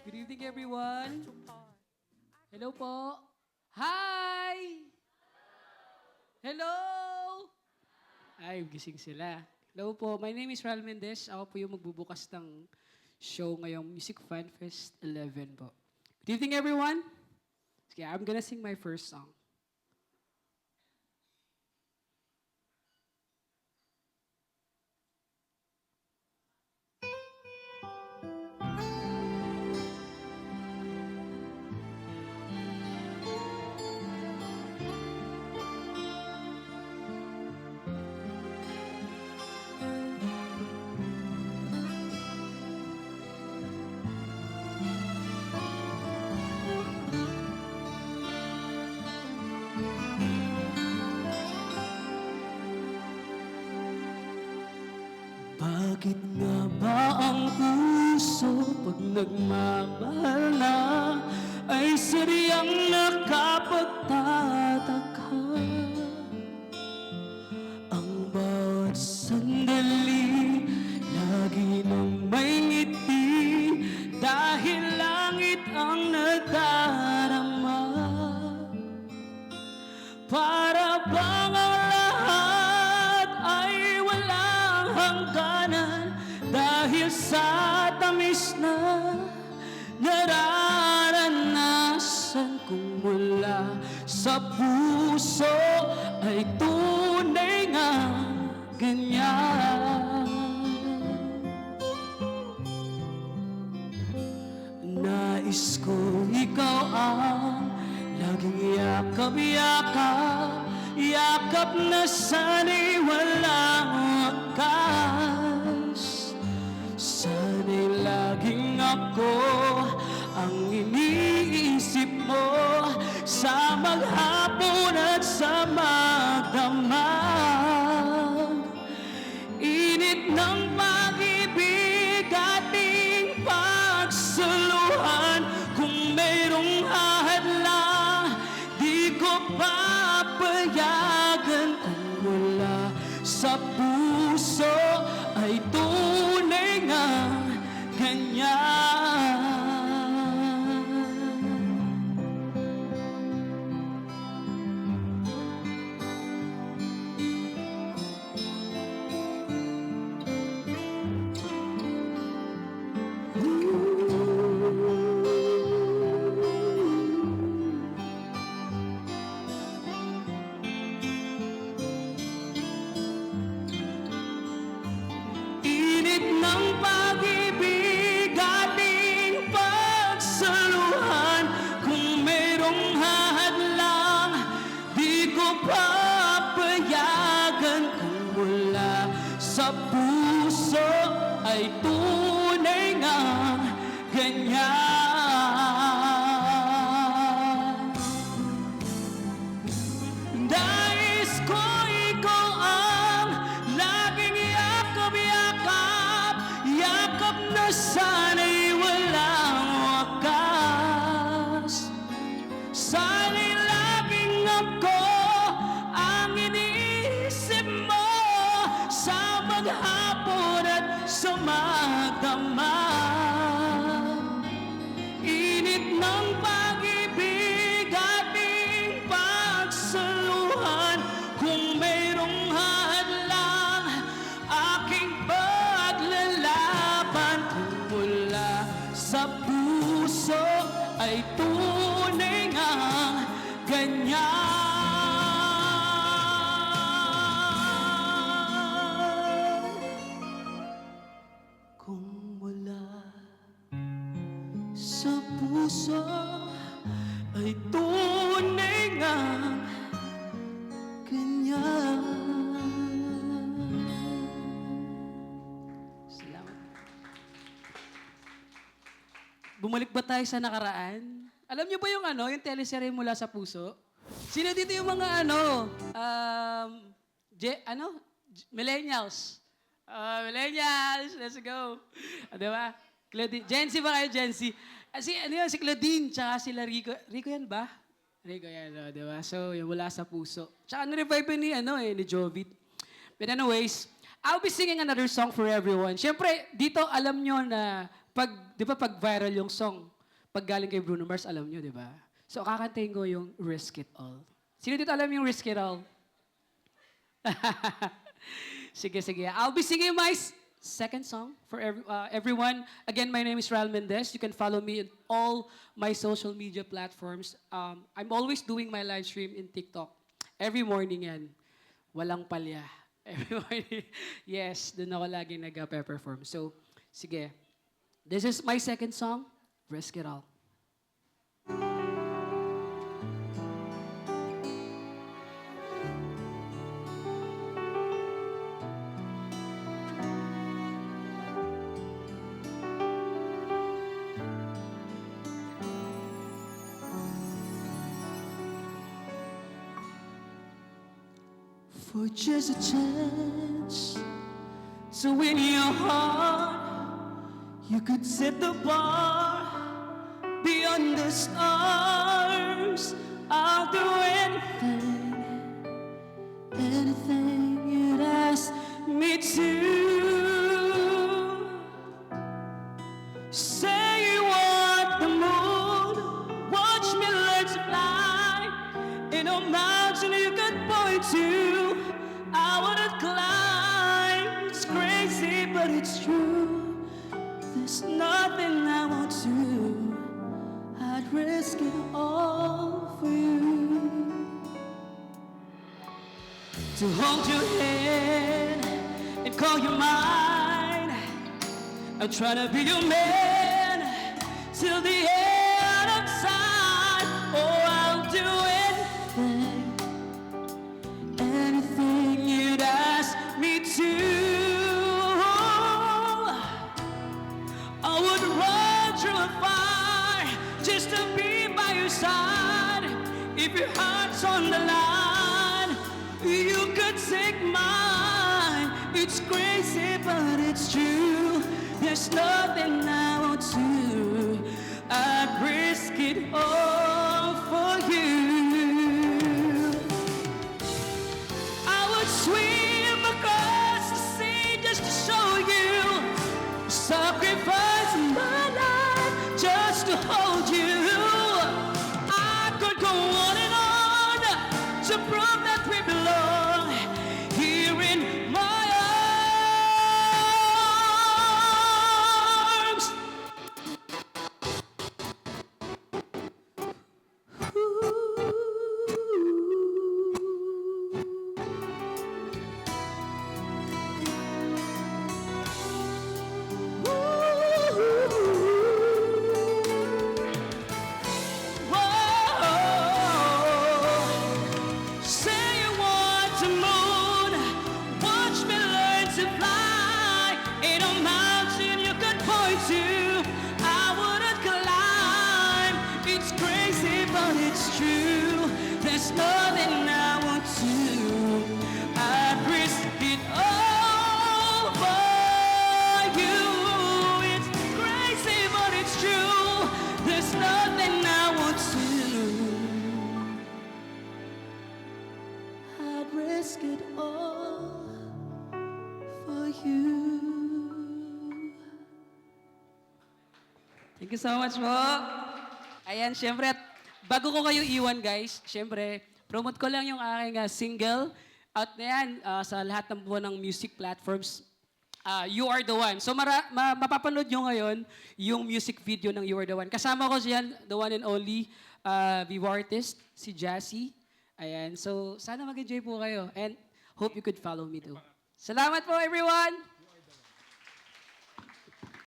Good evening, everyone. Hello po. Hi! Hello! Ay, gising sila. Hello po, my name is Ral Mendez. Ako po yung magbubukas ng show ngayong Music Fan Fest 11 po. Good evening, everyone. Okay, I'm gonna sing my first song. Bakit nga ba ang puso pag nagmamahal na ay sadyang nakapagtataka? Ang bawat sandali lagi nang may ngiti dahil langit ang nadarama. Para bang ang lahat ay walang hangganan dahil sa tamis na nararanasan kong mula sa puso ay tunay nga ganyan. Nais ko ikaw ang laging yakap-yakap, yakap na sana'y walang wakas. Sana'y laging ako ang iniisip mo sa maghapon at sa magdamag. Init ng pag-ibig ating pagsuluhan, kung mayroong hadlang di ko papayagan. Kung mula sa puso ay tunay nga ganyan. Init ng pag-ibig ating pagsaluhan, kung mayroong hadlang di ko papayagan. Kung mula sa puso ay tunay nga ganyan. Nais ko ikaw ang laging yakap-yakap, yakap na sana'y walang wakas. Sana'y laging ako ang iniisip mo sa maghapon at sa magdamag. Init ng pag-ibig ating pagsaluhan, kung mayroong hadlang aking paglalaban. Kung mula sa puso ay tunay nga ganyan. Kung mula sa puso ay tunay nga ganyan. Salamat. Bumalik ba tayo sa nakaraan? Alam niyo ba yung yung teleserye Mula sa Puso? Sino dito yung mga millennials? Millennials, let's go. Diba? Claudine. Gen Z ba kayo, Gen Z? Si Claudine, tsaka sila Rico. Rico yan ba? Rico yan, diba? So, yung Mula sa Puso. Tsaka na-revive ni Jovit. But anyways, I'll be singing another song for everyone. Siyempre, dito alam nyo na, di ba pag viral yung song, pag galing kay Bruno Mars, alam nyo, di ba? So, kakantayin ko yung Risk It All. Sino dito alam yung Risk It All? Sige, sige. I'll be singing my second song for everyone. Again, my name is Ral Mendez. You can follow me in all my social media platforms. I'm always doing my live stream in TikTok. Every morning yan. Walang palya. Every morning. Yes, doon ako lagi nag-perform. So, sige. This is my second song, Risk It All. For just a chance to win your heart, you could set the bar beyond the stars. I'll do anything, anything you'd ask me to. Say you want the moon, watch me learn to fly in a mountain you could point to. I wanna climb, it's crazy but it's true. There's nothing I won't do. I'd risk it all for you. To hold your hand and call you mine. I'm trying to be your man till the end of time. Oh, I'll do anything, anything you'd ask me to. I would run through a fire just to be by your side. If your heart's on the line, you could take mine. It's crazy, but it's true. There's nothing I won't do. I'd risk it all for you. I would swim across the sea just to show you. Sacrifice my life just to hold you. I could go on and on to prove that we belong here in my arms. Say you want to moon, watch me learn to fly in a mountain you could point to. I wouldn't climb. It's crazy, but it's true. There's nothing I won't do. I'd risk it all for you. It's crazy, but it's true. There's nothing I won't do. I'd risk it all for you. Thank you so much po. Ayan, syempre, at bago ko kayo iwan guys, syempre, promote ko lang yung aking single. Out na yan sa lahat ng buwan ng music platforms. You Are The One. So mapapanood nyo ngayon yung music video ng You Are The One. Kasama ko siyan, the one and only Vivo artist, si Jassy. Ayan, so sana mag-enjoy po kayo and hope you could follow me too. Salamat po everyone!